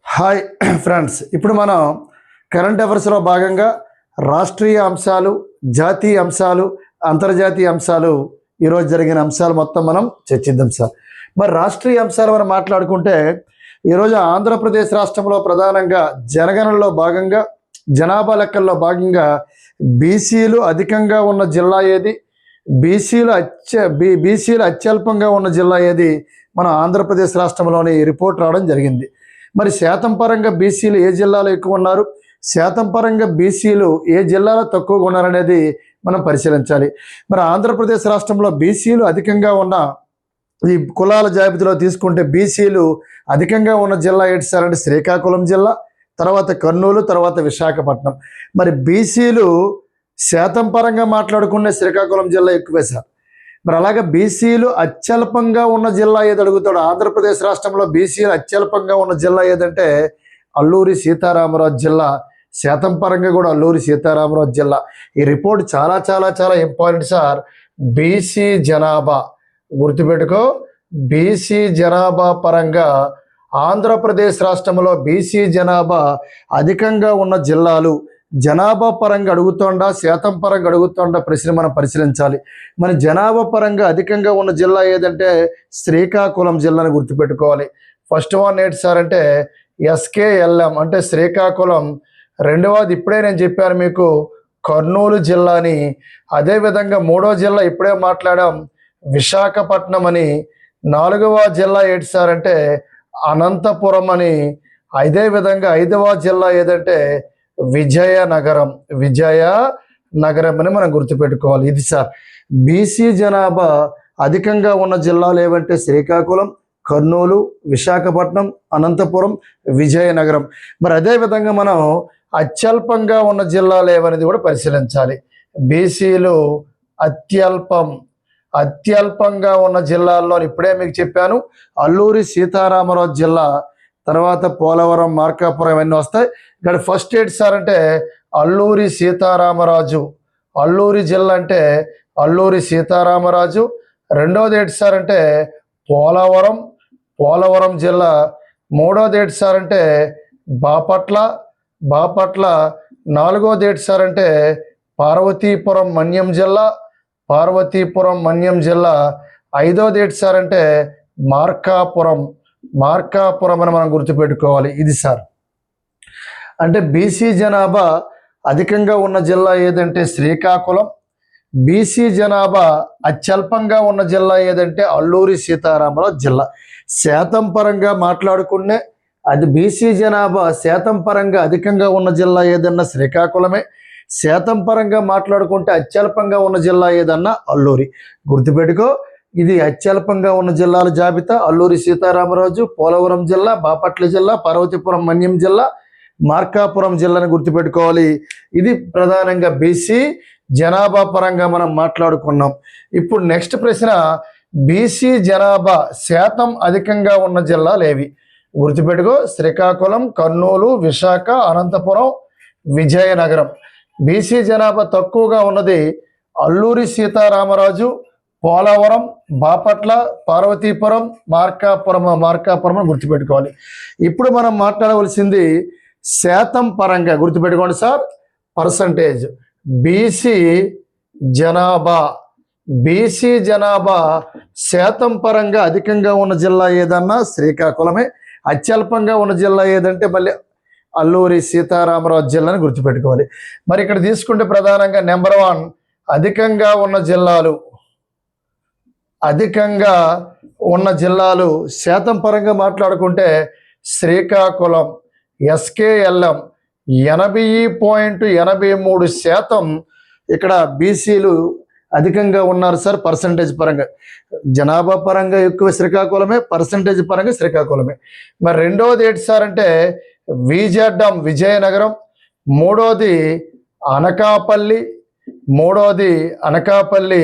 Hi friends, ఇప్పుడు మనం current అఫైర్స్లో భాగంగా రాష్ట్రీయ అంశాలు, జాతీయ అంశాలు, అంతర్జాతీయ అంశాలు, ఈరోజు జరిగిన అంశాలు మొత్తం మనం చర్చిద్దాం సార్. మరి రాష్ట్రీయ అంశాలు మనం మాట్లాడుకుంటే ఈరోజు ఆంధ్రప్రదేశ్ రాష్ట్రంలో ప్రధానంగా జనగణనలో భాగంగా, జనాభా లెక్కల్లో భాగంగా బీసీలు అధికంగా ఉన్న జిల్లా ఏది, బీసీలు అత్యల్పంగా ఉన్న జిల్లా ఏది, మన ఆంధ్రప్రదేశ్ రాష్ట్రంలోని రిపోర్ట్ రావడం జరిగింది. మరి శాతం పరంగా బీసీలు ఏ జిల్లాలో ఎక్కువ ఉన్నారు, శాతం పరంగా బీసీలు ఏ జిల్లాలో తక్కువగా ఉన్నారనేది మనం పరిశీలించాలి. మరి ఆంధ్రప్రదేశ్ రాష్ట్రంలో బీసీలు అధికంగా ఉన్న ఈ కులాల జాబితాలో తీసుకుంటే బీసీలు అధికంగా ఉన్న జిల్లా ఏంటి సార్ అంటే శ్రీకాకుళం జిల్లా, తర్వాత కర్నూలు, తర్వాత విశాఖపట్నం. మరి బీసీలు శాతం పరంగా మాట్లాడుకునే శ్రీకాకుళం జిల్లా ఎక్కువే సార్. మరి అలాగే బీసీలు అత్యల్పంగా ఉన్న జిల్లా ఏది అడుగుతాడు. ఆంధ్రప్రదేశ్ రాష్ట్రంలో బీసీలు అత్యల్పంగా ఉన్న జిల్లా ఏదంటే అల్లూరి సీతారామరాజు జిల్లా. శాతం పరంగా కూడా అల్లూరి సీతారామరాజు జిల్లా. ఈ రిపోర్ట్ చాలా చాలా చాలా ఇంపార్టెంట్ సార్. బీసీ జనాభా గుర్తుపెట్టుకో, బీసీ జనాభా పరంగా ఆంధ్రప్రదేశ్ రాష్ట్రంలో బీసీ జనాభా అధికంగా ఉన్న జిల్లాలు జనాభా పరంగా అడుగుతోండా, శాతం పరంగా అడుగుతోండా ప్రశ్న మనం పరిశీలించాలి. మన జనాభా పరంగా అధికంగా ఉన్న జిల్లా ఏదంటే శ్రీకాకుళం జిల్లాని గుర్తుపెట్టుకోవాలి. ఫస్ట్ వన్ ఏంటి సార్ అంటే ఎస్కేఎల్ఎం అంటే శ్రీకాకుళం. రెండవది ఇప్పుడే నేను చెప్పాను మీకు కర్నూలు జిల్లాని. అదేవిధంగా మూడో జిల్లా ఇప్పుడే మాట్లాడాం విశాఖపట్నం అని. నాలుగవ జిల్లా ఏంటి సార్ అంటే అనంతపురం అని. అదేవిధంగా ఐదవ జిల్లా ఏదంటే విజయనగరం అని మనం గుర్తుపెట్టుకోవాలి. ఇది సార్ బీసీ జనాభా అధికంగా ఉన్న జిల్లాలు ఏవంటే శ్రీకాకుళం, కర్నూలు, విశాఖపట్నం, అనంతపురం, విజయనగరం. మరి అదేవిధంగా మనం అత్యల్పంగా ఉన్న జిల్లాలు ఏవనేది కూడా పరిశీలించాలి. బీసీలు అత్యల్పంగా ఉన్న జిల్లాల్లో ఇప్పుడే మీకు చెప్పాను అల్లూరి సీతారామరాజు జిల్లా, తర్వాత పోలవరం, మార్కాపురం ఇవన్నీ వస్తాయి. ఇక్కడ ఫస్ట్ ఏంటి సార్ అంటే అల్లూరి సీతారామరాజు. అల్లూరి జిల్లా అంటే అల్లూరి సీతారామరాజు. రెండోది ఏంటి సార్ అంటే పోలవరం జిల్లా. మూడోది ఏంటి సార్ అంటే బాపట్ల. నాలుగోది ఏంటి సార్ అంటే పార్వతీపురం మన్యం జిల్లా. ఐదోది ఏంటి సార్ అంటే మార్కాపురం అని మనం గుర్తుపెట్టుకోవాలి. ఇది సార్ అంటే బీసీ జనాభా అధికంగా ఉన్న జిల్లా ఏదంటే శ్రీకాకుళం, బీసీ జనాభా అత్యల్పంగా ఉన్న జిల్లా ఏదంటే అల్లూరి సీతారామరాజు జిల్లా. శాతం పరంగా మాట్లాడుకునే అది బీసీ జనాభా శాతం పరంగా అధికంగా ఉన్న జిల్లా ఏదన్నా శ్రీకాకుళమే. శాతం పరంగా మాట్లాడుకుంటే అత్యల్పంగా ఉన్న జిల్లా ఏదన్నా అల్లూరి. గుర్తుపెట్టుకో, ఇది అత్యల్పంగా ఉన్న జిల్లాల జాబితా అల్లూరి సీతారామరాజు, పోలవరం జిల్లా, బాపట్ల జిల్లా, పార్వతీపురం మన్యం జిల్లా, మార్కాపురం జిల్లాని గుర్తుపెట్టుకోవాలి. ఇది ప్రధానంగా బీసీ జనాభా పరంగా మనం మాట్లాడుకున్నాం. ఇప్పుడు నెక్స్ట్ ప్రశ్న, బీసీ జనాభా శాతం అధికంగా ఉన్న జిల్లాలు ఏవి? గుర్తుపెట్టుకో, శ్రీకాకుళం, కర్నూలు, విశాఖ, అనంతపురం, విజయనగరం. బీసీ జనాభా తక్కువగా ఉన్నది అల్లూరి సీతారామరాజు, పోలవరం, బాపట్ల, పార్వతీపురం, మార్కాపురం గుర్తుపెట్టుకోవాలి. ఇప్పుడు మనం మాట్లాడవలసింది శాతం పరంగా. గుర్తుపెట్టుకోండి సార్, పర్సంటేజ్. బీసీ జనాభా శాతం పరంగా అధికంగా ఉన్న జిల్లా ఏదన్నా శ్రీకాకుళమే. అత్యల్పంగా ఉన్న జిల్లా ఏదంటే మళ్ళీ అల్లూరి సీతారామరాజు జిల్లాని గుర్తుపెట్టుకోవాలి. మరి ఇక్కడ తీసుకుంటే ప్రధానంగా నెంబర్ 1 అధికంగా ఉన్న జిల్లాలు శాతం పరంగా మాట్లాడుకుంటే శ్రీకాకుళం, ఎస్కేఎల్ఎం 80.83% ఇక్కడ బీసీలు అధికంగా ఉన్నారు సార్. పర్సంటేజ్ పరంగా జనాభా పరంగా ఎక్కువ శ్రీకాకుళమే, పర్సంటేజ్ పరంగా శ్రీకాకుళమే. మరి రెండవది ఏంటి సార్ అంటే విజయనగరం. మూడోది అనకాపల్లి.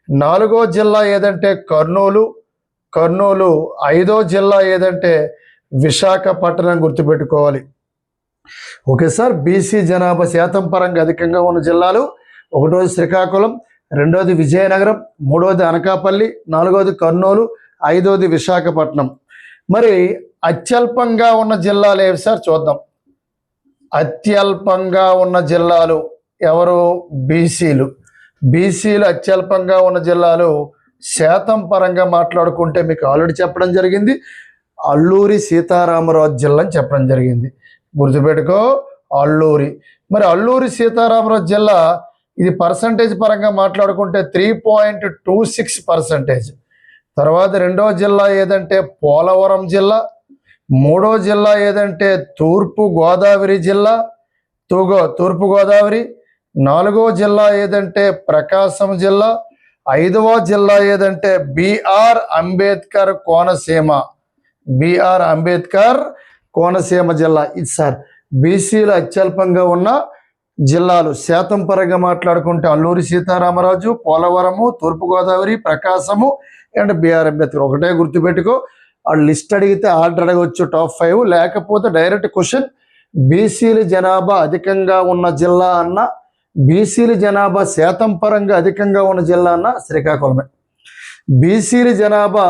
నాలుగో జిల్లా ఏదంటే కర్నూలు. ఐదో జిల్లా ఏదంటే విశాఖపట్నం గుర్తుపెట్టుకోవాలి. ఓకే సార్, బీసీ జనాభా శాతం పరంగా అధికంగా ఉన్న జిల్లాలు ఒకటోది శ్రీకాకుళం, రెండోది విజయనగరం, మూడోది అనకాపల్లి, నాలుగోది కర్నూలు, ఐదోది విశాఖపట్నం. మరి అత్యల్పంగా ఉన్న జిల్లాలు ఏవి సార్ చూద్దాం. అత్యల్పంగా ఉన్న జిల్లాలు ఎవరు? బీసీలు అత్యల్పంగా ఉన్న జిల్లాలు శాతం పరంగా మాట్లాడుకుంటే మీకు ఆల్రెడీ చెప్పడం జరిగింది, అల్లూరి సీతారామరాజు జిల్లా అని చెప్పడం జరిగింది. గుర్తుపెట్టుకో, అల్లూరి. మరి అల్లూరి సీతారామరాజు జిల్లా ఇది పర్సంటేజ్ పరంగా మాట్లాడుకుంటే 3.26%. తర్వాత రెండో జిల్లా ఏదంటే పోలవరం జిల్లా. మూడో జిల్లా ఏదంటే తూర్పు గోదావరి జిల్లా, తూర్పు గోదావరి. నాలుగో జిల్లా ఏదంటే ప్రకాశం జిల్లా. ఐదవ జిల్లా ఏదంటే బిఆర్ అంబేద్కర్ కోనసీమ జిల్లా. ఇది సార్ బీసీలు అత్యల్పంగా ఉన్న జిల్లాలు శాతం పరంగా మాట్లాడుకుంటే అల్లూరి సీతారామరాజు, పోలవరము, తూర్పుగోదావరి, ప్రకాశము అండ్ బిఆర్ అంబేద్కర్. ఒకటే గుర్తుపెట్టుకో, ఆ లిస్ట్ అడిగితే ఆర్డర్ అడగవచ్చు టాప్ 5, లేకపోతే డైరెక్ట్ క్వశ్చన్ బీసీల జనాభా అధికంగా ఉన్న జిల్లా అన్న, బీసీల జనాభా శాతం పరంగా అధికంగా ఉన్న జిల్లా అన్న శ్రీకాకుళమే. బీసీల జనాభా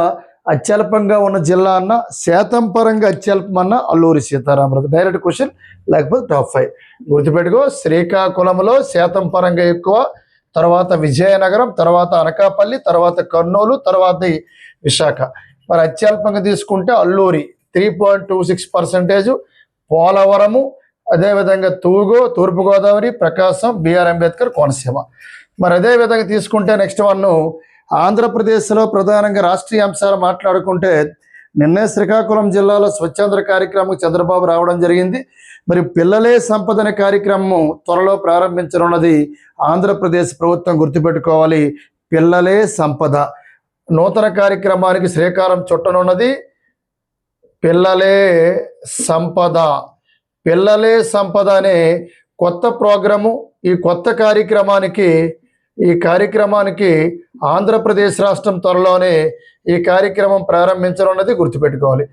అత్యల్పంగా ఉన్న జిల్లా అన్న, శాతం పరంగా అత్యల్పం అన్న అల్లూరి సీతారామరాజు. డైరెక్ట్ క్వశ్చన్, లేకపోతే టాప్ 5. గుర్తుపెట్టుకో, శ్రీకాకుళంలో శాతం పరంగా ఎక్కువ, తర్వాత విజయనగరం, తర్వాత అనకాపల్లి, తర్వాత కర్నూలు, తర్వాత విశాఖ. మరి అత్యల్పంగా తీసుకుంటే అల్లూరి 3.26%, పోలవరము, అదేవిధంగా తూర్పుగోదావరి, ప్రకాశం, బిఆర్ అంబేద్కర్, కోనసీమ. మరి అదేవిధంగా తీసుకుంటే నెక్స్ట్ వన్ ఆంధ్రప్రదేశ్లో ప్రధానంగా రాష్ట్రీయ అంశాలు మాట్లాడుకుంటే నిన్నే శ్రీకాకుళం జిల్లాలో స్వచ్ఛాంధ్ర కార్యక్రమం చంద్రబాబు రావడం జరిగింది. మరి పిల్లలే సంపద అనే కార్యక్రమం త్వరలో ప్రారంభించనున్నది ఆంధ్రప్రదేశ్ ప్రభుత్వం. గుర్తుపెట్టుకోవాలి, పిల్లలే సంపద నూతన కార్యక్రమానికి శ్రీకారం చుట్టనున్నది. పిల్లలే సంపద అనే కొత్త ప్రోగ్రాము. ఈ కొత్త కార్యక్రమానికి ఆంధ్రప్రదేశ్ రాష్ట్రం త్వరలోనే ఈ కార్యక్రమం ప్రారంభించనున్నది. గుర్తుపెట్టుకోవాలి.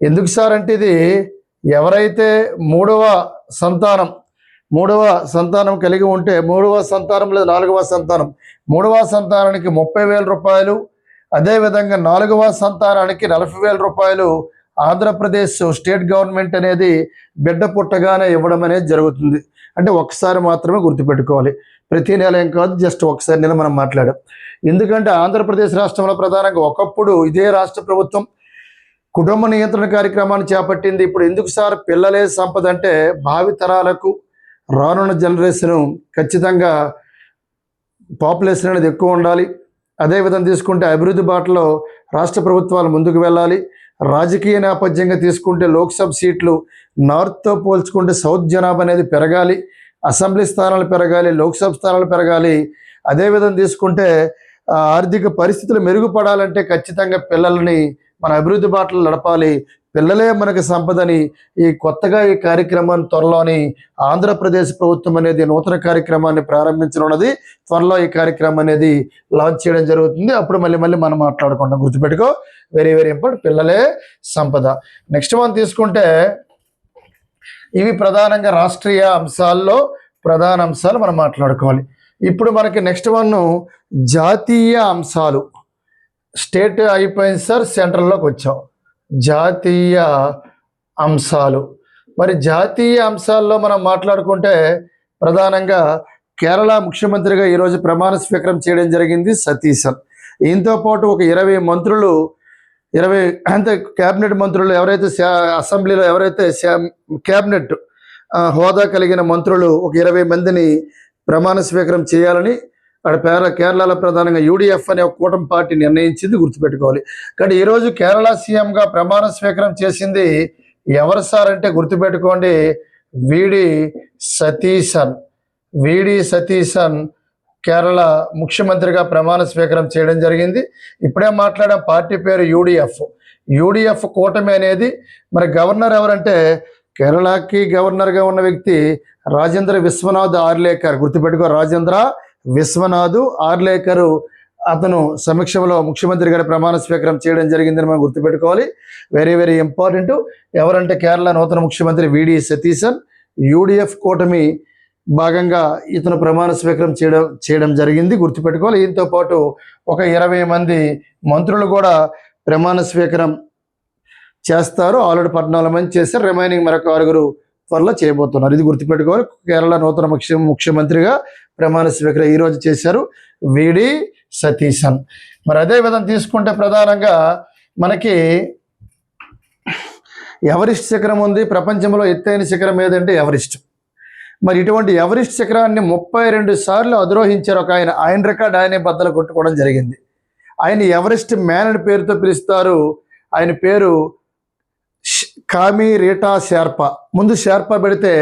ఎందుకు సార్ అంటే ఇది ఎవరైతే మూడవ సంతానం కలిగి ఉంటే, మూడవ సంతానం లేదా నాలుగవ సంతానం, మూడవ సంతానానికి 30,000 రూపాయలు, అదేవిధంగా నాలుగవ సంతానానికి 40,000 రూపాయలు ఆంధ్రప్రదేశ్ స్టేట్ గవర్నమెంట్ అనేది బిడ్డ పుట్టగానే ఇవ్వడం అనేది జరుగుతుంది. అంటే ఒకసారి మాత్రమే గుర్తుపెట్టుకోవాలి, ప్రతి నెల ఏం కాదు, జస్ట్ ఒకసారి నెల మనం మాట్లాడాం. ఎందుకంటే ఆంధ్రప్రదేశ్ రాష్ట్రంలో ప్రధానంగా ఒకప్పుడు ఇదే రాష్ట్ర ప్రభుత్వం కుటుంబ నియంత్రణ కార్యక్రమాన్ని చేపట్టింది. ఇప్పుడు ఎందుకు సార్ పిల్లలే సంపద అంటే, భావి తరాలకు రానున్న జనరేషన్ ఖచ్చితంగా పాపులేషన్ అనేది ఎక్కువ ఉండాలి. అదేవిధంగా తీసుకుంటే అభివృద్ధి బాటలో రాష్ట్ర ప్రభుత్వాలు ముందుకు వెళ్ళాలి. రాజకీయ నేపథ్యంగా తీసుకుంటే లోక్సభ సీట్లు నార్త్తో పోల్చుకుంటే సౌత్ జనాభా అనేది పెరగాలి, అసెంబ్లీ స్థానాలు పెరగాలి, లోక్సభ స్థానాలు పెరగాలి. అదేవిధంగా తీసుకుంటే ఆర్థిక పరిస్థితులు మెరుగుపడాలంటే ఖచ్చితంగా పిల్లల్ని మన అభివృద్ధి బాటలు నడపాలి. పిల్లలే మనకు సంపదని ఈ కొత్తగా ఈ కార్యక్రమాన్ని త్వరలోని ఆంధ్రప్రదేశ్ ప్రభుత్వం అనేది నూతన కార్యక్రమాన్ని ప్రారంభించనున్నది. త్వరలో ఈ కార్యక్రమం అనేది లాంచ్ చేయడం జరుగుతుంది. అప్పుడు మళ్ళీ మనం మాట్లాడుకుంటాం. గుర్తుపెట్టుకో, వెరీ వెరీ ఇంపార్టెంట్, పిల్లలే సంపద. నెక్స్ట్ వన్ తీసుకుంటే ఇవి ప్రధానంగా రాష్ట్రీయ అంశాల్లో ప్రధాన అంశాలు మనం మాట్లాడుకోవాలి. ఇప్పుడు మనకి నెక్స్ట్ వన్ జాతీయ అంశాలు. స్టేట్ అయిపోయింది సార్, సెంట్రల్లోకి వచ్చాం. జాతీయ అంశాలు. మరి జాతీయ అంశాల్లో మనం మాట్లాడుకుంటే ప్రధానంగా కేరళ ముఖ్యమంత్రిగా ఈరోజు ప్రమాణ స్వీకారం చేయడం జరిగింది సతీశన్. ఈయనతో పాటు ఒక 20 మంత్రులు, 20 అంటే క్యాబినెట్ మంత్రులు ఎవరైతే అసెంబ్లీలో ఎవరైతే క్యాబినెట్ హోదా కలిగిన మంత్రులు ఒక 20 మందిని ప్రమాణ స్వీకారం చేయాలని కేరళలో ప్రధానంగా యూడిఎఫ్ అనే ఒక కూటమి పార్టీ నిర్ణయించింది. గుర్తుపెట్టుకోవాలి. కానీ ఈరోజు కేరళ సీఎంగా ప్రమాణ స్వీకారం చేసింది ఎవరు సార్ అంటే గుర్తుపెట్టుకోండి, విడి సతీశన్ కేరళ ముఖ్యమంత్రిగా ప్రమాణ స్వీకారం చేయడం జరిగింది. ఇప్పుడే మాట్లాడిన పార్టీ పేరు యూడిఎఫ్ కూటమి అనేది. మరి గవర్నర్ ఎవరంటే కేరళకి గవర్నర్గా ఉన్న వ్యక్తి రాజేంద్ర విశ్వనాథ్ ఆర్లేకర్. గుర్తుపెట్టుకో, రాజేంద్ర విశ్వనాథ్ ఆర్లేకర్ అతను సమక్షంలో ముఖ్యమంత్రి గారి ప్రమాణ స్వీకారం చేయడం జరిగిందని మనం గుర్తుపెట్టుకోవాలి. Very very important. ఎవరంటే కేరళ నూతన ముఖ్యమంత్రి విడి సతీశన్. యూడిఎఫ్ కూటమి భాగంగా ఇతను ప్రమాణ స్వీకారం చేయడం జరిగింది. గుర్తుపెట్టుకోవాలి. దీంతో పాటు ఒక 20 మంది మంత్రులు కూడా ప్రమాణ స్వీకారం చేస్తారు. ఆల్రెడీ 14 మంది చేశారు. రిమైనింగ్ మరొక 6 త్వరలో చేయబోతున్నారు. ఇది గుర్తుపెట్టుకోవాలి. కేరళ నూతన ముఖ్యమంత్రిగా ప్రమాణ స్వీకారం ఈరోజు చేశారు విడి సతీశన్. మరి అదే విధంగా తీసుకుంటే ప్రధానంగా మనకి ఎవరెస్ట్ శిఖరం ఉంది. ప్రపంచంలో ఎత్తైన శిఖరం ఏదంటే ఎవరెస్ట్. మరి ఇటువంటి ఎవరెస్ట్ శిఖరాన్ని 32 సార్లు అధిరోహించారు ఒక ఆయన రికార్డ్ ఆయనే బద్దలు కొట్టుకోవడం జరిగింది. ఆయన ఎవరెస్ట్ మ్యాన్ అని పేరుతో పిలుస్తారు. ఆయన పేరు కామి రేటా షెర్పా. ముందు షెర్పా పెడితే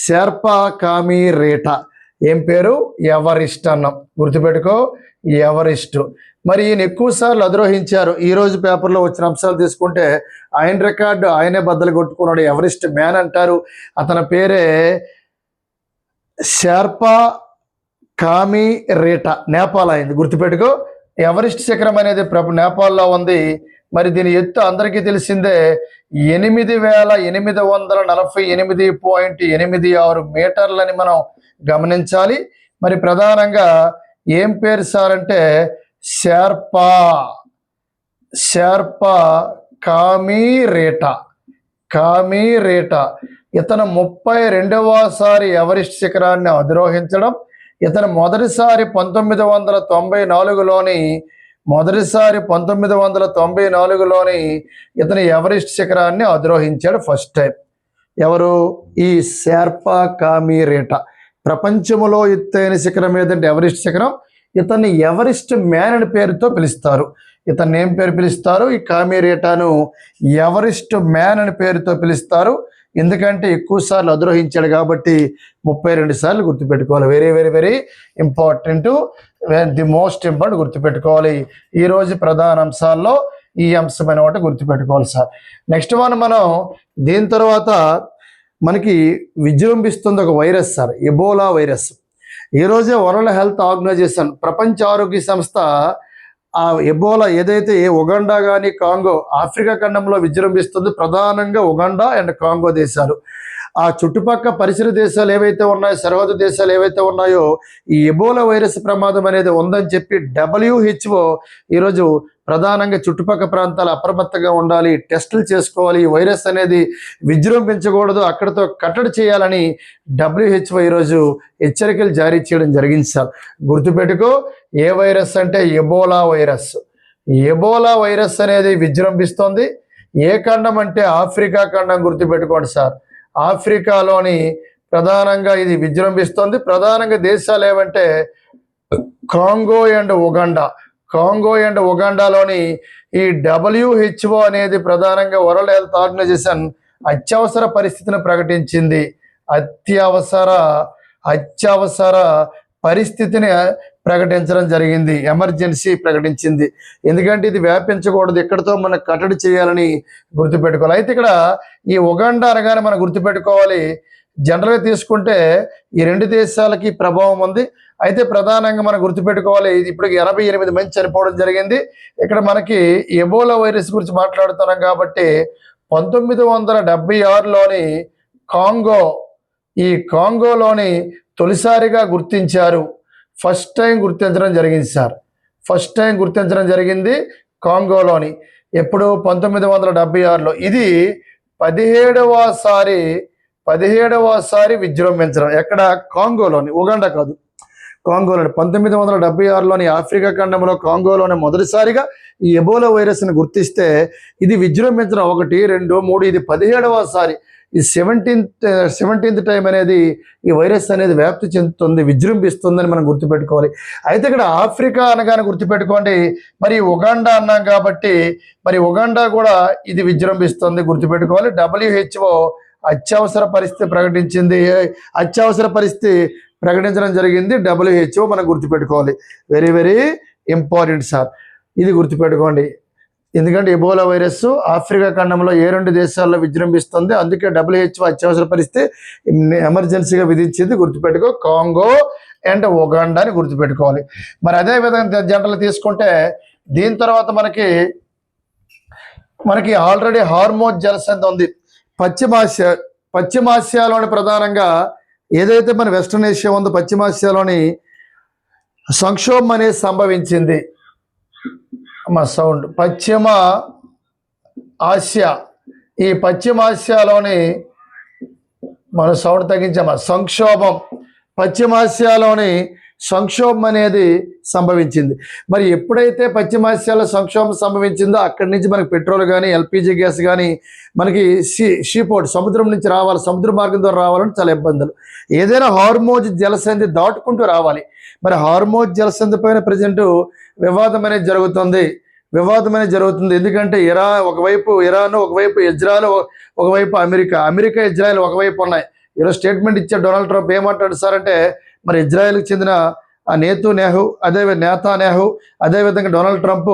షెర్పా కామి రేటా. ఏం పేరు? ఎవరెస్ట్ అన్నాం. గుర్తుపెట్టుకో, ఎవరెస్ట్. మరి ఈయన ఎక్కువ సార్లు అధిరోహించారు. ఈరోజు పేపర్లో వచ్చిన అంశాలు తీసుకుంటే ఆయన రికార్డు ఆయనే బద్దలు కొట్టుకున్నాడు. ఎవరెస్ట్ మ్యాన్ అంటారు. అతని పేరే షెర్పా కామి రేటా. నేపాల్ అయింది. గుర్తుపెట్టుకో, ఎవరెస్ట్ శిఖరం అనేది నేపాల్లో ఉంది. మరి దీని ఎత్తు అందరికీ తెలిసిందే 8848.86 మీటర్లని మనం గమనించాలి. మరి ప్రధానంగా ఏం పేరు సార్ అంటే షెర్పా కామి రేటా. ఇతను 32వసారి ఎవరెస్ట్ శిఖరాన్ని అధిరోహించడం. ఇతను మొదటిసారి 1994లోని ఇతను ఎవరెస్ట్ శిఖరాన్ని అధిరోహించాడు ఫస్ట్ టైం. ఎవరు? ఈ షెర్పా కామి రేటా. ప్రపంచంలో ఎత్తైన శిఖరం ఏదంటే ఎవరెస్ట్ శిఖరం. ఇతన్ని ఎవరెస్ట్ మ్యాన్ అని పేరుతో పిలుస్తారు. ఇతన్ని ఏం పేరు పిలుస్తారు? ఈ కామి రేటాను ఎవరెస్ట్ మ్యాన్ అని పేరుతో పిలుస్తారు. ఎందుకంటే ఎక్కువ సార్లు అధిరోహించాడు కాబట్టి 32 సార్లు గుర్తుపెట్టుకోవాలి. Very very very important, the most important గుర్తుపెట్టుకోవాలి. ఈరోజు ప్రధాన అంశాల్లో ఈ అంశమైన ఒకటి గుర్తుపెట్టుకోవాలి సార్. నెక్స్ట్ మనం దీని తర్వాత మనకి విజృంభిస్తుంది ఒక వైరస్ సార్, ఎబోలా వైరస్. ఈరోజే వరల్డ్ హెల్త్ ఆర్గనైజేషన్, ప్రపంచ ఆరోగ్య సంస్థ ఆ ఎబోలా ఏదైతే ఉగాండా కానీ కాంగో ఆఫ్రికా ఖండంలో విజృంభిస్తుంది. ప్రధానంగా ఉగాండా అండ్ కాంగో దేశాలు. ఆ చుట్టుపక్కల పరిసర దేశాలు ఏవైతే ఉన్నాయో, సరిహద్దు దేశాలు ఏవైతే ఉన్నాయో, ఈ ఎబోలా వైరస్ ప్రమాదం అనేది ఉందని చెప్పి WHO ఈరోజు ప్రధానంగా చుట్టుపక్కల ప్రాంతాలు అప్రమత్తంగా ఉండాలి, టెస్టులు చేసుకోవాలి, ఈ వైరస్ అనేది విజృంభించకూడదు, అక్కడితో కట్టడి చేయాలని WHO ఈరోజు హెచ్చరికలు జారీ చేయడం జరిగింది సార్. గుర్తుపెట్టుకో, ఏ వైరస్ అంటే ఎబోలా వైరస్. ఎబోలా వైరస్ అనేది విజృంభిస్తోంది. ఏ ఖండం అంటే ఆఫ్రికా ఖండం. గుర్తుపెట్టుకోండి సార్, ఆఫ్రికాలోని ప్రధానంగా ఇది విజృంభిస్తోంది. ప్రధానంగా దేశాలు ఏమంటే కాంగో అండ్ ఉగాండాలోని ఈ WHO అనేది ప్రధానంగా వరల్డ్ హెల్త్ ఆర్గనైజేషన్ అత్యవసర పరిస్థితిని ప్రకటించింది. అత్యవసర పరిస్థితిని ప్రకటించడం జరిగింది. ఎమర్జెన్సీ ప్రకటించింది. ఎందుకంటే ఇది వ్యాపించకూడదు, ఎక్కడితో మనం కట్టడి చేయాలని గుర్తుపెట్టుకోవాలి. అయితే ఇక్కడ ఈ ఉగాండా అనగానే మనం గుర్తుపెట్టుకోవాలి, జనరల్గా తీసుకుంటే ఈ 2 దేశాలకి ప్రభావం ఉంది. అయితే ప్రధానంగా మనం గుర్తుపెట్టుకోవాలి, ఇప్పటికి 88 మంది చనిపోవడం జరిగింది. ఇక్కడ మనకి ఎబోలా వైరస్ గురించి మాట్లాడుతున్నాం కాబట్టి 1976లోని కాంగోలోని తొలిసారిగా గుర్తించారు. ఫస్ట్ టైం గుర్తించడం జరిగింది సార్. ఫస్ట్ టైం గుర్తించడం జరిగింది కాంగోలోని. ఎప్పుడు? 1976లో. ఇది 17వసారి విజృంభించడం. ఎక్కడ? కాంగోలోని, ఉగాండా కాదు, కాంగోలోని. 1976లోని ఆఫ్రికా ఖండంలో కాంగోలోని మొదటిసారిగా ఈ ఎబోలా వైరస్ని గుర్తిస్తే ఇది విజృంభించడం 1, 2, 3, ఇది 17వసారి. ఈ 17th టైం అనేది ఈ వైరస్ అనేది వ్యాప్తి చెందుతుంది, విజృంభిస్తుందని మనం గుర్తుపెట్టుకోవాలి. అయితే ఇక్కడ ఆఫ్రికా అనగానే గుర్తుపెట్టుకోండి, మరి ఉగాండా అన్నాం కాబట్టి మరి ఉగాండా కూడా ఇది విజృంభిస్తుంది, గుర్తుపెట్టుకోవాలి. WHO అత్యవసర పరిస్థితి ప్రకటించింది. అత్యవసర పరిస్థితి ప్రకటించడం జరిగింది WHO, మనం గుర్తుపెట్టుకోవాలి. వెరీ వెరీ ఇంపార్టెంట్ సార్, ఇది గుర్తుపెట్టుకోండి. ఎందుకంటే ఎబోలా వైరస్ ఆఫ్రికా ఖండంలో ఏ 2 దేశాల్లో విజృంభిస్తుంది, అందుకే WHO అత్యవసర పరిస్థితి ఎమర్జెన్సీగా విధించింది. గుర్తుపెట్టుకో, కాంగో అండ్ ఉగాండా అని గుర్తుపెట్టుకోవాలి. మరి అదే విధంగా జనరల్ తీసుకుంటే దీని తర్వాత మనకి ఆల్రెడీ హార్మోజ్ జలసంధి ఉంది. పశ్చిమాసియాలోని ప్రధానంగా ఏదైతే మన వెస్ట్రన్ ఏషియా ఉందో పశ్చిమాసియాలోని సంక్షోభం అనేది సంభవించింది. పశ్చిమ ఈ పశ్చిమాసియాలోని మన సౌండ్ తగ్గించామా సంక్షోభం, పశ్చిమాసియాలోని సంక్షోభం అనేది సంభవించింది. మరి ఎప్పుడైతే పశ్చిమాసియాలో సంక్షోభం సంభవించిందో అక్కడి నుంచి మనకి పెట్రోల్ కానీ ఎల్పిజి గ్యాస్ కానీ మనకి షీపోర్ట్ సముద్రం నుంచి రావాలి, సముద్ర మార్గం ద్వారా రావాలని చాలా ఇబ్బందులు. ఏదైనా హార్మోజ్ జలసంధి దాటుకుంటూ రావాలి. మరి హార్మోజ్ జలసంధి పైన ప్రజెంట్ వివాదం అనేది జరుగుతుంది. ఎందుకంటే ఒకవైపు ఇరాన్, ఒకవైపు ఇజ్రాయెల్, ఒకవైపు అమెరికా ఇజ్రాయెల్ ఒకవైపు ఉన్నాయి. ఈరోజు స్టేట్మెంట్ ఇచ్చారు డొనాల్డ్ ట్రంప్. ఏమంటాడు సార్ అంటే, మరి ఇజ్రాయెల్కి చెందిన ఆ నేతాన్యాహు అదేవిధంగా డొనాల్డ్ ట్రంప్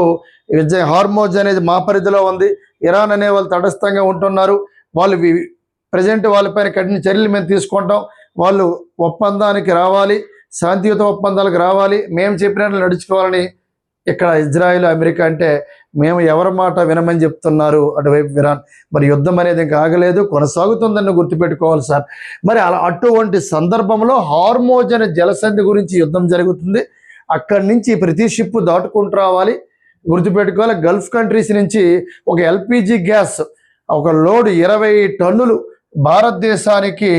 హార్మోజ్ అనేది మా పరిధిలో ఉంది, ఇరాన్ అనే వాళ్ళు తటస్థంగా ఉంటున్నారు, వాళ్ళు ప్రజెంట్ వాళ్ళపైన కఠిన చర్యలు మేము తీసుకుంటాం, వాళ్ళు ఒప్పందానికి రావాలి, శాంతియుత ఒప్పందాలకు రావాలి, మేము చెప్పినట్లు నడుచుకోవాలని ఇక్కడ ఇజ్రాయెల్ అమెరికా అంటే మేము ఎవరి మాట వినమని చెప్తున్నారు అటువైపు ఇరాన్. మరి యుద్ధం అనేది ఇంకా ఆగలేదు, కొనసాగుతుందని గుర్తుపెట్టుకోవాలి సార్. మరి అటువంటి సందర్భంలో హార్మోజ్ అనే జలసంధి గురించి యుద్ధం జరుగుతుంది. అక్కడి నుంచి ప్రతి షిప్ దాటుకుంటూ రావాలి. గుర్తుపెట్టుకోవాలి, గల్ఫ్ కంట్రీస్ నుంచి ఒక ఎల్పిజి గ్యాస్ ఒక లోడ్ 20 టన్నులు భారతదేశానికి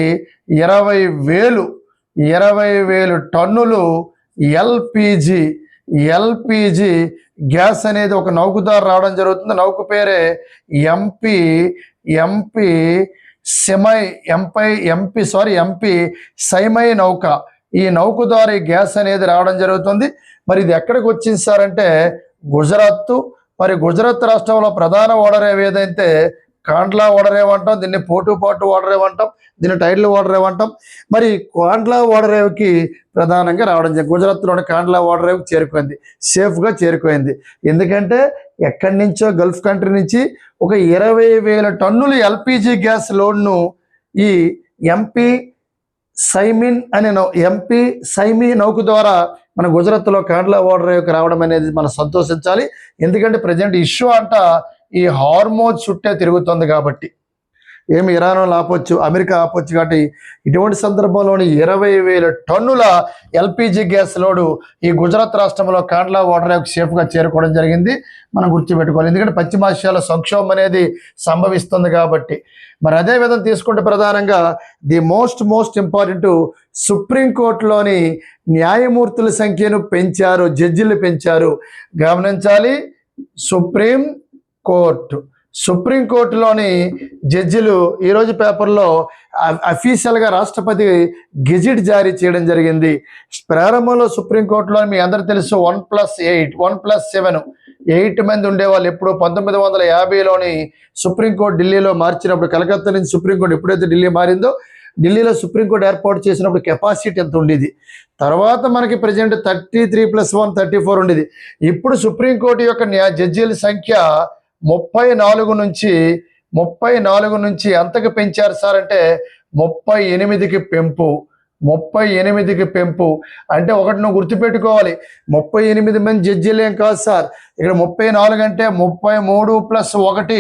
20,000 టన్నులు ఎల్పిజి గ్యాస్ అనేది ఒక నౌక ద్వారా రావడం జరుగుతుంది. నౌక పేరే ఎంపీ సైమై నౌక. ఈ నౌక ద్వారా ఈ గ్యాస్ అనేది రావడం జరుగుతుంది. మరి ఇది ఎక్కడికి వచ్చింది సార్ అంటే గుజరాత్. మరి గుజరాత్ రాష్ట్రంలో ప్రధాన ఓడరేవు ఏదైతే కాండ్లా ఓడరేవు అంటాం, దీన్ని పోటుపాటు ఓడరేవు అంటాం, దీన్ని టైడ్ల ఓడరేవు అంటాం. మరి కాండ్లా ఓడరేవుకి ప్రధానంగా రావడం జరిగింది. గుజరాత్లోని కాండ్లా ఓడరేవుకి చేరుకుంది, సేఫ్గా చేరుకుంది. ఎందుకంటే ఎక్కడి నుంచో గల్ఫ్ కంట్రీ నుంచి ఒక 20,000 టన్నులు ఎల్పిజి గ్యాస్ లోడ్ను ఈ ఎంపీ సైమి నౌక ద్వారా మన గుజరాత్లో కాండ్లా ఓడరేవుకి రావడం అనేది మనం సంతోషించాలి. ఎందుకంటే ప్రజెంట్ ఇష్యూ అంట ఈ హార్మోజ్ చుట్టే తిరుగుతుంది కాబట్టి, ఏమి ఇరాన్ ఆపొచ్చు, అమెరికా ఆపొచ్చు. కాబట్టి ఇటువంటి సందర్భంలోని 20,000 టన్నుల ఎల్పిజి గ్యాస్ లోడు ఈ గుజరాత్ రాష్ట్రంలో కాండ్లా ఓడరేవుకి సేఫ్గా చేరుకోవడం జరిగింది. మనం గుర్తుపెట్టుకోవాలి, ఎందుకంటే పశ్చిమాసియాలో సంక్షోభం అనేది సంభవిస్తుంది కాబట్టి. మరి అదే విధంగా తీసుకుంటే ప్రధానంగా ది మోస్ట్ ఇంపార్టెంట్, సుప్రీంకోర్టులోని న్యాయమూర్తుల సంఖ్యను పెంచారు, జడ్జిలు పెంచారు. గమనించాలి, సుప్రీంకోర్టులోని జడ్జిలు ఈరోజు పేపర్లో అఫీషియల్గా రాష్ట్రపతి గెజిట్ జారీ చేయడం జరిగింది. ప్రారంభంలో సుప్రీంకోర్టులో మీ అందరూ తెలుసు 1+8 1+7 8 మంది ఉండేవాళ్ళు. ఎప్పుడు 1950లోని సుప్రీంకోర్టు ఢిల్లీలో మార్చినప్పుడు, కలకత్తా నుంచి సుప్రీంకోర్టు ఎప్పుడైతే ఢిల్లీ మారిందో, ఢిల్లీలో సుప్రీంకోర్టు ఏర్పాటు చేసినప్పుడు కెపాసిటీ ఎంత ఉండేది. తర్వాత మనకి ప్రజెంట్ 33+1 34 ఉండేది. ఇప్పుడు సుప్రీంకోర్టు యొక్క జడ్జీల సంఖ్య 34 నుంచి ఎంతకు పెంచారు సార్ అంటే 38కి పెంపు. అంటే ఒకటి నువ్వు గుర్తుపెట్టుకోవాలి, 38 మంది జడ్జీలు ఏం కాదు సార్. ఇక్కడ 34 అంటే 33+1,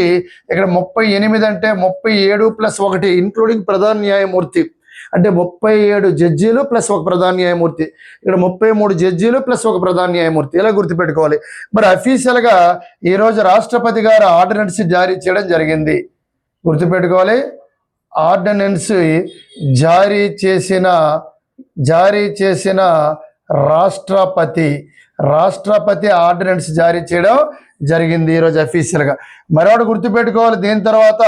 ఇక్కడ 38 అంటే 37+1 ఇంక్లూడింగ్ ప్రధాన న్యాయమూర్తి. అంటే 37 జడ్జీలు ప్లస్ ఒక ప్రధాన న్యాయమూర్తి, ఇక్కడ 33 జడ్జీలు ప్లస్ ఒక ప్రధాన న్యాయమూర్తి. ఇలా గుర్తుపెట్టుకోవాలి. మరి అఫీషియల్గా ఈరోజు రాష్ట్రపతి గారు ఆర్డినెన్స్ జారీ చేయడం జరిగింది. గుర్తుపెట్టుకోవాలి, ఆర్డినెన్స్ జారీ చేసిన రాష్ట్రపతి ఆర్డినెన్స్ జారీ చేయడం జరిగింది ఈరోజు అఫీషియల్గా. మరొకటి గుర్తుపెట్టుకోవాలి, దీని తర్వాత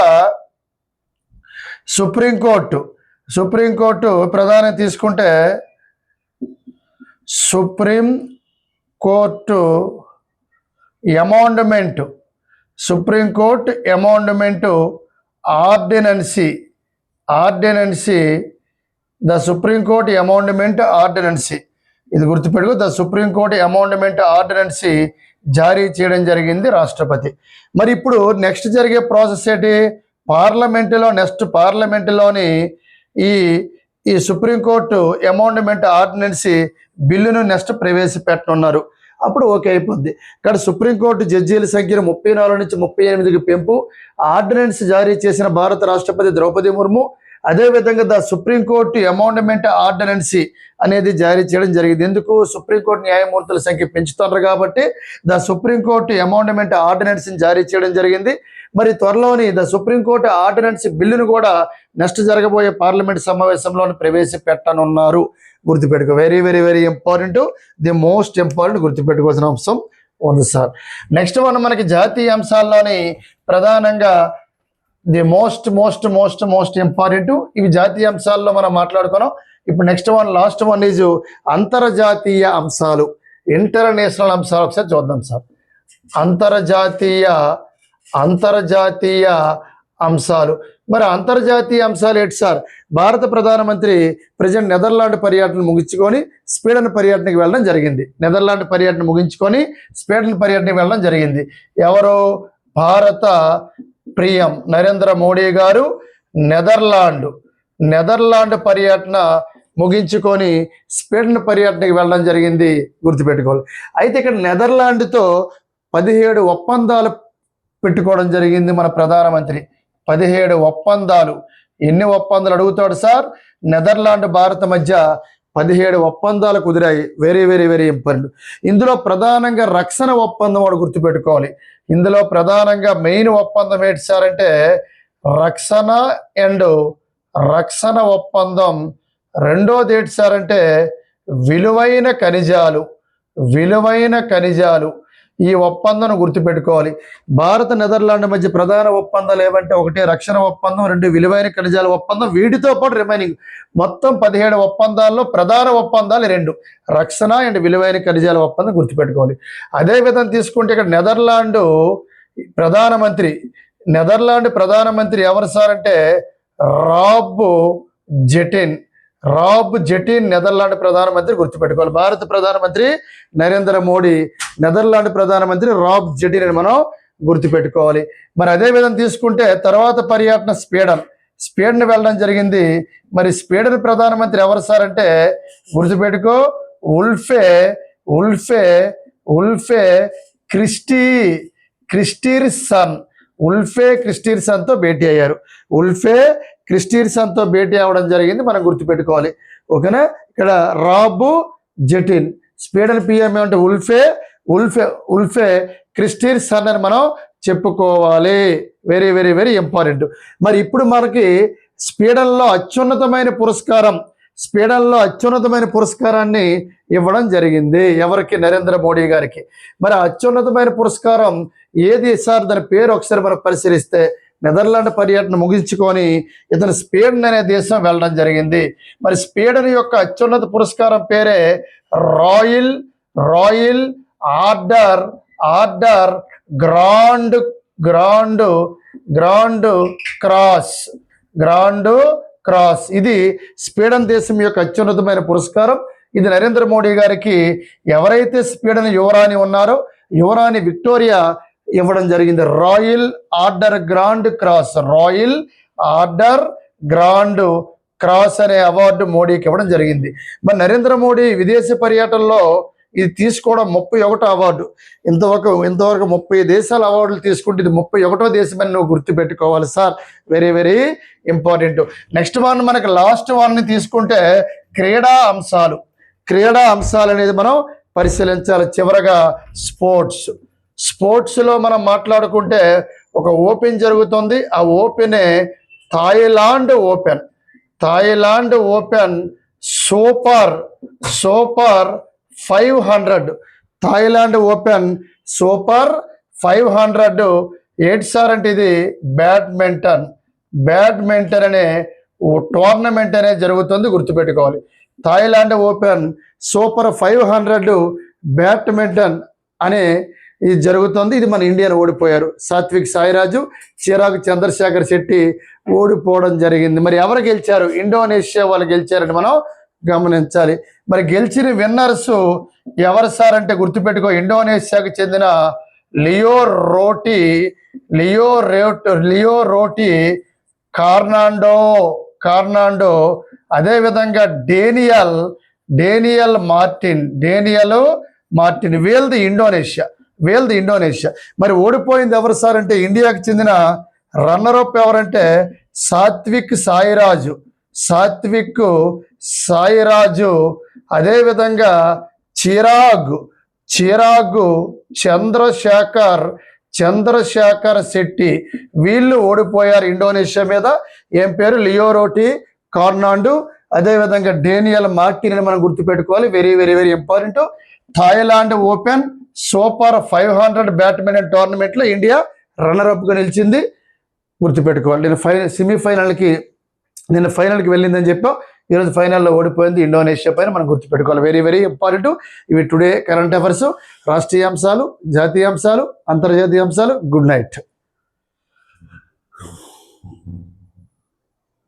సుప్రీంకోర్టు ప్రధానం తీసుకుంటే supreme court amendment ordinance the supreme court amendment ordinance. ఇది గుర్తుపెట్టుకో, ద సుప్రీంకోర్టు అమెండ్మెంట్ ఆర్డినెన్సీ జారీ చేయడం జరిగింది రాష్ట్రపతి. మరి ఇప్పుడు నెక్స్ట్ జరిగే ప్రాసెస్ ఏంటి, పార్లమెంటులోని ఈ సుప్రీంకోర్టు అమెండ్మెంట్ ఆర్డినెన్సీ బిల్లును నెక్స్ట్ ప్రవేశపెట్టనున్నారు. అప్పుడు ఓకే అయిపోద్ది. ఇక్కడ సుప్రీంకోర్టు జడ్జీల సంఖ్యను 34 నుంచి 38కి పెంపు ఆర్డినెన్స్ జారీ చేసిన భారత రాష్ట్రపతి ద్రౌపది ముర్ము. అదేవిధంగా ద సుప్రీంకోర్టు అమెండ్మెంట్ ఆర్డినెన్సీ అనేది జారీ చేయడం జరిగింది. ఎందుకు? సుప్రీంకోర్టు న్యాయమూర్తుల సంఖ్య పెంచుతున్నారు కాబట్టి ద సుప్రీంకోర్టు అమెండ్మెంట్ ఆర్డినెన్స్ని జారీ చేయడం జరిగింది. మరి త్వరలోని ద సుప్రీంకోర్టు ఆర్డినెన్స్ బిల్లును కూడా నెక్స్ట్ జరగబోయే పార్లమెంట్ సమావేశంలో ప్రవేశపెట్టనున్నారు. గుర్తుపెట్టుకో, very very very important, the most important గుర్తుపెట్టుకోవాల్సిన అంశం ఉంది సార్. నెక్స్ట్ వన్ మనకి జాతీయ అంశాల్లోని ప్రధానంగా the most most most most important, ఇవి జాతీయ అంశాల్లో మనం మాట్లాడుకున్నాం. ఇప్పుడు next one last one is అంతర్జాతీయ అంశాలు, ఇంటర్నేషనల్ అంశాలు ఒకసారి చూద్దాం సార్. అంతర్జాతీయ అంశాలు. మరి అంతర్జాతీయ అంశాలు ఏంటి సార్? భారత ప్రధానమంత్రి ప్రజెంట్ నెదర్లాండ్ పర్యటన ముగించుకొని స్వీడన్ పర్యటనకి వెళ్ళడం జరిగింది. నెదర్లాండ్ పర్యటన ముగించుకొని స్వీడన్ పర్యటనకి వెళ్ళడం జరిగింది. ఎవరు? భారత ప్రియం నరేంద్ర మోడీ గారు నెదర్లాండ్ పర్యటన ముగించుకొని స్వీడన్ పర్యటనకి వెళ్ళడం జరిగింది. గుర్తుపెట్టుకోవాలి. అయితే ఇక్కడ నెదర్లాండ్తో 17 ఒప్పందాలు పెట్టుకోవడం జరిగింది మన ప్రధానమంత్రి. 17 ఒప్పందాలు. ఎన్ని ఒప్పందాలు అడుగుతాడు సార్? నెదర్లాండ్ భారత మధ్య 17 ఒప్పందాలు కుదిరాయి. Very very very important. ఇందులో ప్రధానంగా రక్షణ ఒప్పందం వాడు గుర్తుపెట్టుకోవాలి. ఇందులో ప్రధానంగా మెయిన్ ఒప్పందం ఏంటి సార్ అంటే రక్షణ ఒప్పందం. రెండోది ఏంటి సార్ అంటే విలువైన ఖనిజాలు. ఈ ఒప్పందం గుర్తుపెట్టుకోవాలి. భారత నెదర్లాండ్ మధ్య ప్రధాన ఒప్పందాలు ఏమంటే 1 రక్షణ ఒప్పందం, 2 విలువైన ఖనిజాల ఒప్పందం. వీటితో పాటు రిమైనింగ్ మొత్తం 17 ఒప్పందాల్లో ప్రధాన ఒప్పందాలు 2, రక్షణ అండ్ విలువైన ఖనిజాల ఒప్పందం గుర్తుపెట్టుకోవాలి. అదేవిధంగా తీసుకుంటే ఇక్కడ నెదర్లాండ్ ప్రధానమంత్రి ఎవరు సార్ అంటే రాబ్ జెటిన్ నెదర్లాండ్ ప్రధానమంత్రి గుర్తుపెట్టుకోవాలి. భారత ప్రధానమంత్రి నరేంద్ర మోడీ, నెదర్లాండ్ ప్రధానమంత్రి రాబ్ జెటిన్ అని మనం గుర్తుపెట్టుకోవాలి. మరి అదే విధంగా తీసుకుంటే తర్వాత పర్యటన స్వీడన్ వెళ్ళడం జరిగింది. మరి స్వీడన్ ప్రధానమంత్రి ఎవరు సార్ అంటే గుర్తుపెట్టుకో, ఉల్ఫే క్రిస్టిర్సన్తో భేటీ అయ్యారు. క్రిస్టిర్సన్తో భేటీ అవ్వడం జరిగింది, మనం గుర్తుపెట్టుకోవాలి. ఓకేనా? ఇక్కడ రాబ్ జెటిన్, స్వీడన్ పిఎం ఏమంటే ఉల్ఫే క్రిస్టిర్సన్ అని మనం చెప్పుకోవాలి. Very very very important. మరి ఇప్పుడు మనకి స్వీడన్లో అత్యున్నతమైన పురస్కారాన్ని ఇవ్వడం జరిగింది. ఎవరికి? నరేంద్ర మోడీ గారికి. మరి అత్యున్నతమైన పురస్కారం ఏది సార్? దాని పేరు ఒకసారి మనం పరిశీలిస్తే నెదర్లాండ్ పర్యటన ముగించుకొని ఇతను స్వీడన్ అనే దేశం వెళ్ళడం జరిగింది. మరి స్వీడన్ యొక్క అత్యున్నత పురస్కారం పేరే రాయల్ ఆర్డర్ గ్రాండ్ క్రాస్. ఇది స్వీడన్ దేశం యొక్క అత్యున్నతమైన పురస్కారం. ఇది నరేంద్ర మోడీ గారికి ఎవరైతే స్వీడన్ యువరాణి ఉన్నారో యువరాణి విక్టోరియా ఇవ్వడం జరిగింది. రాయల్ ఆర్డర్ గ్రాండ్ క్రాస్ అనే అవార్డు మోడీకి ఇవ్వడం జరిగింది. మరి నరేంద్ర మోడీ విదేశీ పర్యటనలో ఇది తీసుకోవడం 31వ అవార్డు. ఇంతవరకు 30 దేశాల అవార్డులు తీసుకుంటే ఇది 31వ దేశమని నువ్వు గుర్తుపెట్టుకోవాలి sir. Very very important. Next one మనకి లాస్ట్ వన్ని తీసుకుంటే క్రీడా అంశాలు అనేది మనం పరిశీలించాలి. చివరగా స్పోర్ట్స్లో మనం మాట్లాడుకుంటే ఒక ఓపెన్ జరుగుతుంది. ఆ ఓపెనే Thailand open super 500. Thailand open super 500 ఏంటి సార్ అంటే ఇది బ్యాడ్మింటన్ అనే టోర్నమెంట్ అనేది జరుగుతుంది, గుర్తుపెట్టుకోవాలి. థాయిలాండ్ ఓపెన్ సూపర్ 500 బ్యాడ్మింటన్ అనే ఇది జరుగుతుంది. ఇది మన ఇండియన్ ఓడిపోయారు. సాత్విక్ సాయిరాజు, చిరాగ్ చంద్రశేఖర్ శెట్టి ఓడిపోవడం జరిగింది. మరి ఎవరు గెలిచారు? ఇండోనేషియా వాళ్ళు గెలిచారని మనం గమనించాలి. మరి గెలిచిన విన్నర్స్ ఎవరు సార్ అంటే గుర్తుపెట్టుకో, ఇండోనేషియాకు చెందిన లియో రోటి కార్నాండో, అదేవిధంగా డేనియల్ మార్టిన్ వీళ్ళది ఇండోనేషియా. మరి ఓడిపోయింది ఎవరు సార్ అంటే ఇండియాకి చెందిన రన్నర్ అప్ ఎవరంటే సాత్విక్ సాయిరాజు, అదేవిధంగా చిరాగ్ చంద్రశేఖర్ శెట్టి, వీళ్ళు ఓడిపోయారు ఇండోనేషియా మీద. ఏం పేరు? లియోరోటి కార్నాండు, అదేవిధంగా డేనియల్ మార్టిన్ మనం గుర్తుపెట్టుకోవాలి. Very very very important. Thailand open super 500 badminton టోర్నమెంట్లో ఇండియా రన్నర్ అప్గా నిలిచింది, గుర్తుపెట్టుకోవాలి. నిన్న ఫైనల్కి వెళ్ళిందని చెప్పాం, ఈరోజు ఫైనల్లో ఓడిపోయింది ఇండోనేషియా పైన, మనం గుర్తుపెట్టుకోవాలి. Very very important. ఇవి టుడే కరెంట్ అఫైర్స్, రాష్ట్రీయ అంశాలు, జాతీయ అంశాలు, అంతర్జాతీయ అంశాలు. Good night.